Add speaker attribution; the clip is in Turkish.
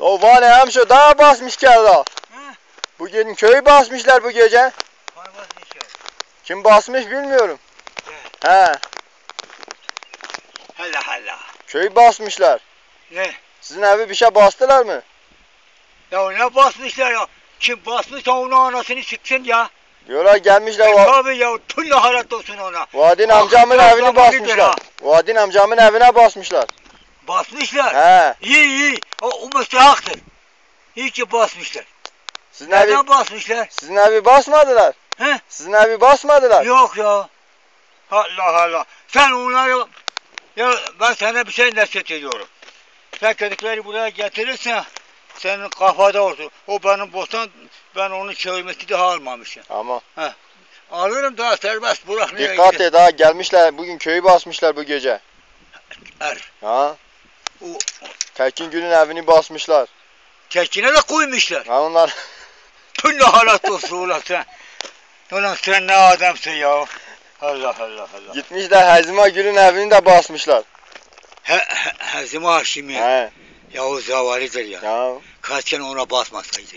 Speaker 1: O var ya hemşo daha basmış geldi. Bugün köyü basmışlar bu gece. Kim basmış bilmiyorum. He.
Speaker 2: Hala hala.
Speaker 1: Köyü basmışlar.
Speaker 2: Ne?
Speaker 1: Sizin evi bir şey bastılar mı?
Speaker 2: Ya ne basmışlar ya? Kim basmışsa onun anasını sıksın ya.
Speaker 1: Diyorlar gelmişler.
Speaker 2: Tabii ya tüm laharet olsun ona.
Speaker 1: Vadin amcamın evini basmışlar. Vadin amcamın evine basmışlar.
Speaker 2: Basmışlar.
Speaker 1: He.
Speaker 2: İyi. O müstehaktır. İyi ki basmışlar.
Speaker 1: Sizin
Speaker 2: Neden
Speaker 1: evi,
Speaker 2: basmışlar?
Speaker 1: sizin evi basmadılar.
Speaker 2: He?
Speaker 1: Sizin evi basmadılar.
Speaker 2: Yok ya. Allah Allah. Sen onları... Ya ben sana bir şey nasihat ediyorum. Sen köydükleri buraya getirirsen senin kafada olsun. O benim bostan, ben onun çevirmesi daha almamışım.
Speaker 1: Ama.
Speaker 2: He. Alırım daha serbest bırakmaya.
Speaker 1: Dikkat et ha gelmişler bugün köyü basmışlar bu gece. Ha?
Speaker 2: O
Speaker 1: Tekin Gül'ün evini basmışlar.
Speaker 2: tekine de koymuşlar.
Speaker 1: Ha onlar.
Speaker 2: Tüm laharet olsun ulan sen. Ulan sen ne adamsın ya. Allah.
Speaker 1: Gitmişler Hazima Gül'ün evini de basmışlar.
Speaker 2: Hazım Haşimi.
Speaker 1: He.
Speaker 2: Ya o zavalidir ya.
Speaker 1: Ya.
Speaker 2: Kaç kere ona basmasaydı.